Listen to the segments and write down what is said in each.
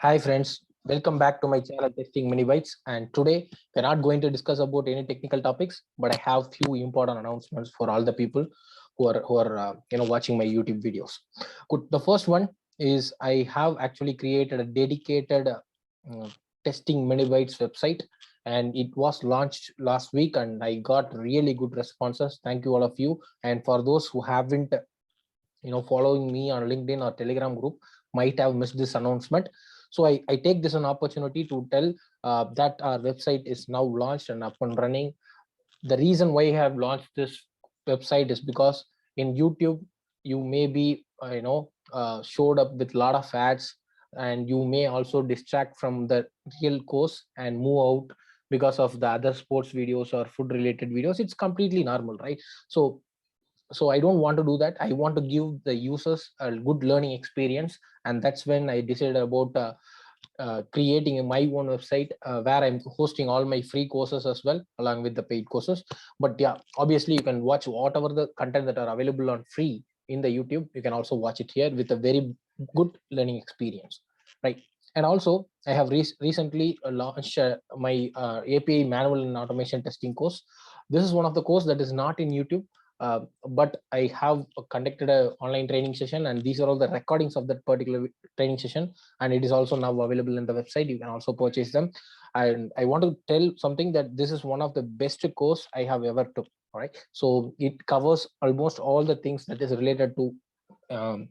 Hi friends, welcome back to my channel Testing Mini Bytes. And today we're not going to discuss about any technical topics, but I have few important announcements for all the people who are watching my YouTube videos. Good. The first one is I have actually created a dedicated uh, Testing Mini Bytes website, and it was launched last week, and I got really good responses. Thank you all of you. And for those who haven't following me on LinkedIn or Telegram group might have missed this announcement. So I take this an opportunity to tell that our website is now launched and up and running. The reason why I have launched this website is because in YouTube you may be showed up with a lot of ads, and you may also distract from the real course and move out because of the other sports videos or food related videos. It's completely normal, right? So I don't want to do that. I want to give the users a good learning experience, and that's when I decided about creating my own website where I'm hosting all my free courses as well along with the paid courses. But yeah, obviously you can watch whatever the content that are available on free in the YouTube. You can also watch it here with a very good learning experience, right? And also I have recently launched my API manual and automation testing course. This is one of the course that is not in YouTube, but I have conducted a online training session, and these are all the recordings of that particular training session, and it is also now available in the website. You can also purchase them. And I want to tell something that this is one of the best course I have ever took. All right, so it covers almost all the things that is related to um,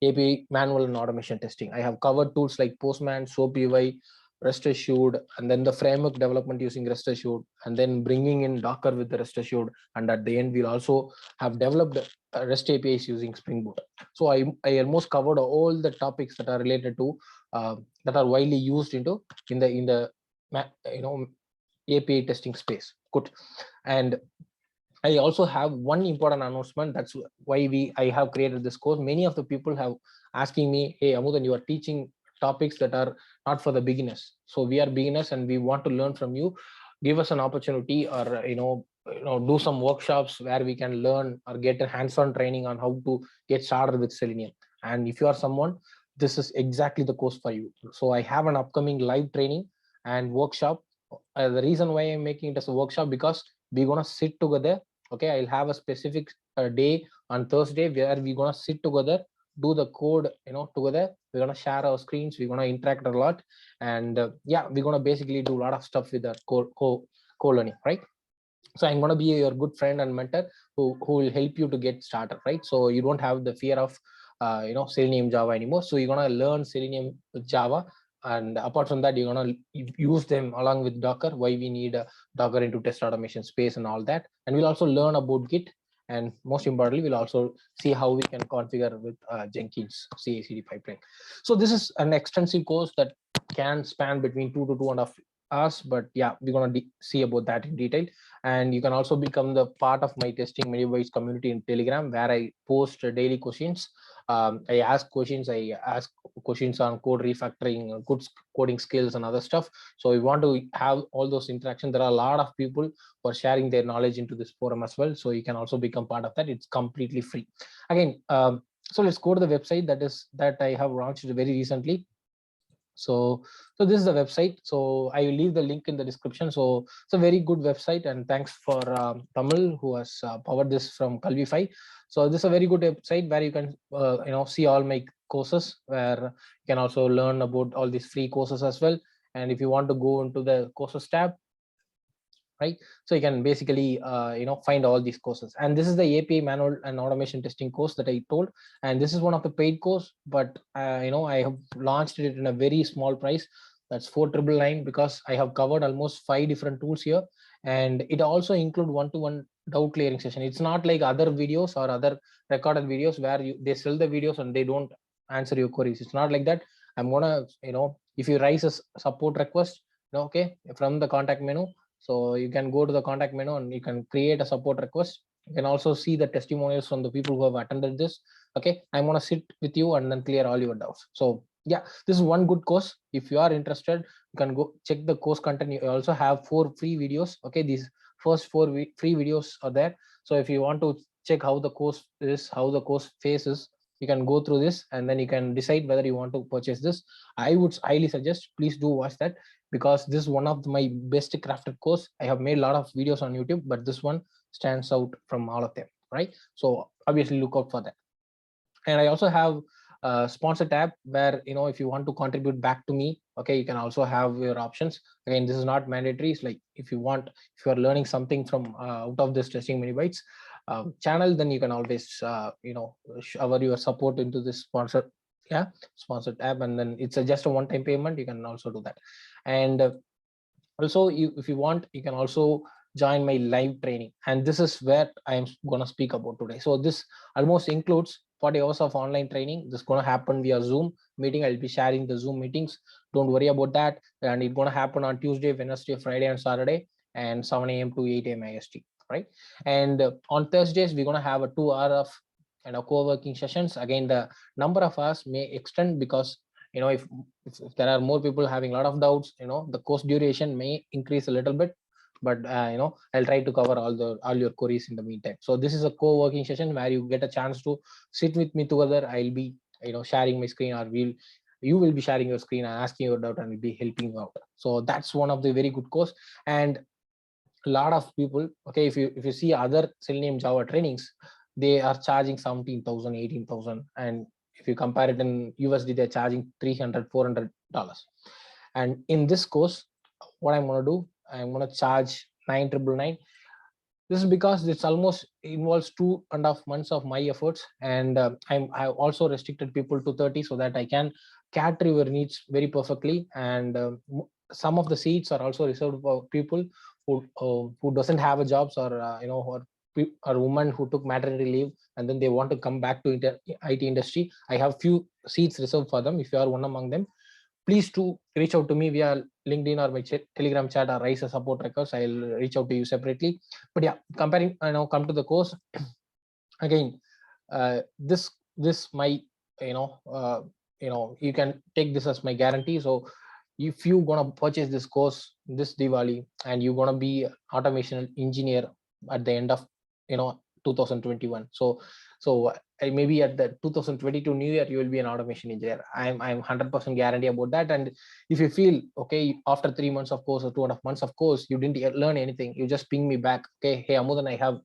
API manual and automation testing. I have covered tools like Postman, SOAP UI, Rest Assured, and then the framework development using Rest Assured, and then bringing in Docker with the Rest Assured. And at the end, we'll also have developed REST APIs using Spring Boot. So I almost covered all the topics that are related to that are widely used in the API testing space. Good. And I also have one important announcement. That's why I have created this course. Many of the people have asking me, "Hey, Amudan, you are teaching topics that are not for the beginners. So we are beginners and we want to learn from you. Give us an opportunity, or do some workshops where we can learn or get a hands-on training on how to get started with Selenium." And if you are someone, this is exactly the course for you. So I have an upcoming live training and workshop. The reason why I'm making it as a workshop, because we're gonna sit together. Okay, I'll have a specific day on Thursday where we're gonna sit together, do the code together. We're gonna share our screens, we're gonna interact a lot, and yeah, we're gonna basically do a lot of stuff with that co-learning, right? So I'm going to be your good friend and mentor who will help you to get started, right? So you don't have the fear of Selenium Java anymore. So you're going to learn Selenium Java, and apart from that, you're going to use them along with Docker, why we need a Docker into test automation space and all that. And we'll also learn about Git, and most importantly, we'll also see how we can configure with Jenkins CI/CD pipeline. So this is an extensive course that can span between 2 to 2.5 hours, but yeah, we're going to see about that in detail. And you can also become the part of my Testing Many Ways community in Telegram, where I post daily questions. I ask questions on code refactoring, good coding skills and other stuff. So we want to have all those interactions. There are a lot of people who are sharing their knowledge into this forum as well, so you can also become part of that. It's completely free. Again, so let's go to the website that I have launched very recently. So this is the website. So I will leave the link in the description. So it's a very good website, and thanks for Tamil, who has powered this from Kalvify. So this is a very good website where you can see all my courses, where you can also learn about all these free courses as well. And if you want to go into the courses tab, right, so you can basically find all these courses. And this is the API manual and automation testing course that I told, and this is one of the paid course, but I have launched it in a very small price. That's 4,999, because I have covered almost 5 different tools here, and it also include one-to-one doubt clearing session. It's not like other videos or other recorded videos where they sell the videos and they don't answer your queries. It's not like that. I'm gonna if you raise a support request, okay, from the contact menu, so you can go to the contact menu and you can create a support request. You can also see the testimonials from the people who have attended this. Okay, I'm going to sit with you and then clear all your doubts. So yeah, this is one good course. If you are interested, you can go check the course content. You also have 4 free videos. Okay, these first 4 free videos are there. So if you want to check how the course is, how the course faces, You can go through this and then you can decide whether you want to purchase this. I would highly suggest, please do watch that, because this is one of my best crafted course. I have made a lot of videos on YouTube, but this one stands out from all of them, right? So obviously look out for that. And I also have a sponsor tab where, if you want to contribute back to me, okay, you can also have your options. Again, this is not mandatory. It's like, if you are learning something from out of this Testing Many Bytes channel, then you can always shower your support into this sponsor tab, and then it's just a one-time payment. You can also do that. And also, if you want, you can also join my live training, and this is where I am going to speak about today. So this almost includes 40 hours of online training. This is going to happen via Zoom meeting. I'll be sharing the Zoom meetings. Don't worry about that. And it's going to happen on Tuesday, Wednesday, Friday, and Saturday, and 7 a.m. to 8 a.m. IST, right? And on Thursdays, we're going to have a 2 hour of co-working sessions. Again, the number of hours may extend because if there are more people having a lot of doubts, the course duration may increase a little bit, but I'll try to cover all your queries in the meantime. So this is a co-working session where you get a chance to sit with me together. I'll be sharing my screen, or you will be sharing your screen and asking your doubt, and we'll be helping you out. So that's one of the very good course. And a lot of people, okay, if you see other Selenium Java trainings, they are charging 17,000, 18,000, and if you compare it in USD, they're charging $300, $400. And in this course, what I'm going to do, I'm going to charge 9,999. This is because it's almost involves 2.5 months of my efforts, and I also restricted people to 30 so that I can cater your needs very perfectly. And some of the seats are also reserved for people who doesn't have a jobs, or or women who took maternity leave and then they want to come back to IT industry. I have few seats reserved for them. If you are one among them, please do reach out to me via LinkedIn or my Telegram chat, or raise a support request. I'll reach out to you separately. But yeah, comparing, come to the course again. This might, you can take this as my guarantee. So if you gonna purchase this course this Diwali, and you're gonna be automation engineer at the end of 2021, so maybe at the 2022 new year you will be an automation engineer. I'm 100% guarantee about that. And if you feel okay after 3 months of course or 2.5 months of course you didn't learn anything, you just ping me back. Okay, hey Amudan, I have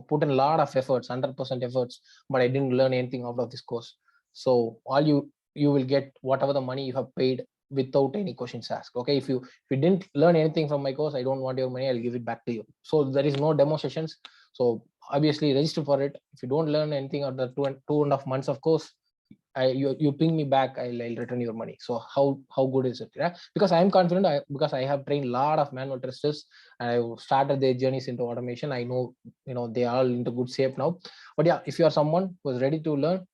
put in a lot of efforts, 100% efforts, but I didn't learn anything out of this course. So all you will get whatever the money you have paid without any questions asked. Okay, if you didn't learn anything from my course, I don't want your money, I'll give it back to you. So there is no demo sessions. So obviously register for it. If you don't learn anything out of the 2.5 months of course, you ping me back, I'll return your money. So how good is it? Yeah, because I am confident, because I have trained a lot of manual testers and I started their journeys into automation. I know they are all into good shape now. But yeah, if you are someone who is ready to learn,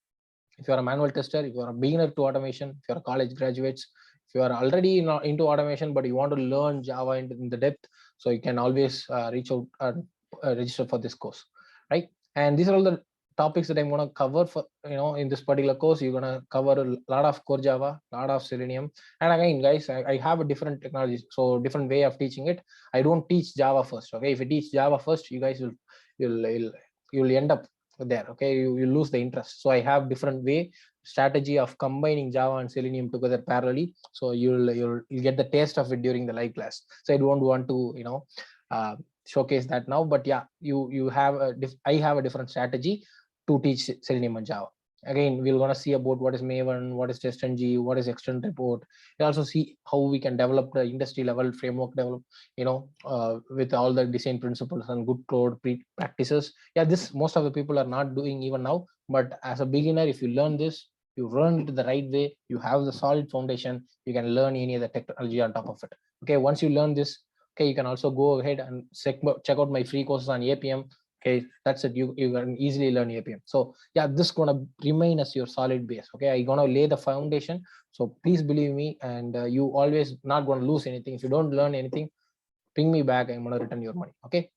if you are a manual tester, if you are a beginner to automation, if you are a college graduates, if you are already into automation but you want to learn Java in the depth, so you can always reach out and register for this course, right? And these are all the topics that I'm going to cover for in this particular course. You're going to cover a lot of core Java, a lot of Selenium. And again guys, I have a different technology, so different way of teaching it. I don't teach Java first. Okay, if you teach Java first, you guys you'll end up there. Okay, you lose the interest. So I have different way strategy of combining Java and Selenium together parallelly, so you'll get the taste of it during the live class. So I don't want to showcase that now, but yeah, you have I have a different strategy to teach Selenium and Java. Again, we're going to see about what is Maven, what is TestNG, what is extend report. We also see how we can develop the industry level framework with all the design principles and good code practices. Yeah, this most of the people are not doing even now, but as a beginner, if you learn this, you learn it the right way, you have the solid foundation, you can learn any other technology on top of it. Okay, once you learn this, okay, you can also go ahead and check out my free courses on APM. Okay, that's it. You can easily learn APM. So yeah, this is gonna remain as your solid base. Okay, I'm gonna lay the foundation. So please believe me, and you always not gonna lose anything. If you don't learn anything, ping me back. I'm gonna return your money. Okay,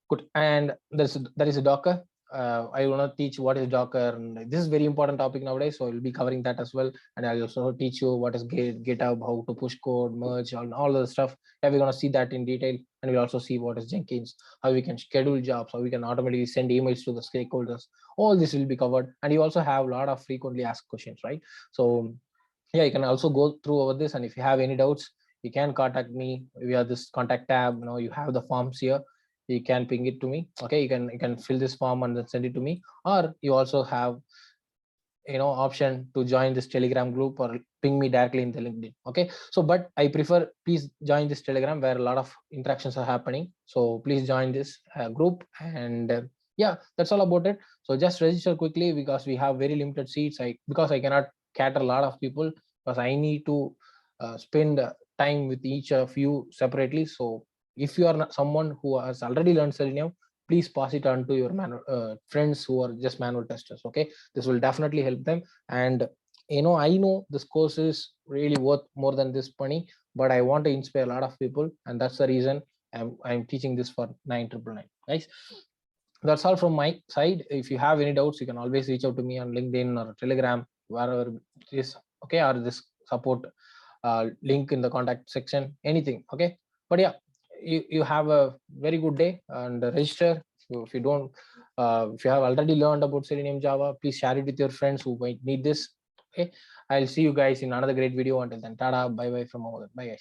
good. And there is a Docker. I want to teach what is Docker, and this is very important topic nowadays. So I'll be covering that as well, and I'll also teach you what is GitHub, how to push code, merge, all the stuff. Yeah, we're gonna see that in detail, and we'll also see what is Jenkins, how we can schedule jobs, how we can automatically send emails to the stakeholders. All this will be covered, and you also have a lot of frequently asked questions, right? So yeah, you can also go through over this, and if you have any doubts, you can contact me. We have this contact tab. You have the forms here. You can ping it to me. Okay, you can fill this form and then send it to me, or you also have option to join this Telegram group or ping me directly in the LinkedIn. Okay, so but I prefer, please join this Telegram where a lot of interactions are happening. So please join this group, and yeah, that's all about it. So just register quickly because we have very limited seats. Because I cannot cater a lot of people, because I need to spend time with each of you separately. So if you are not someone who has already learned Selenium, please pass it on to your friends who are just manual testers. Okay, this will definitely help them. And I know this course is really worth more than this money, but I want to inspire a lot of people, and that's the reason I'm teaching this for 9,999, guys. That's all from my side. If you have any doubts, you can always reach out to me on LinkedIn or Telegram, wherever it is. Okay, or this support link in the contact section, anything. Okay, but yeah, you have a very good day, and register. So if you don't, if you have already learned about Selenium Java, please share it with your friends who might need this. Okay, I'll see you guys in another great video. Until then, tada, bye bye from all. Bye guys.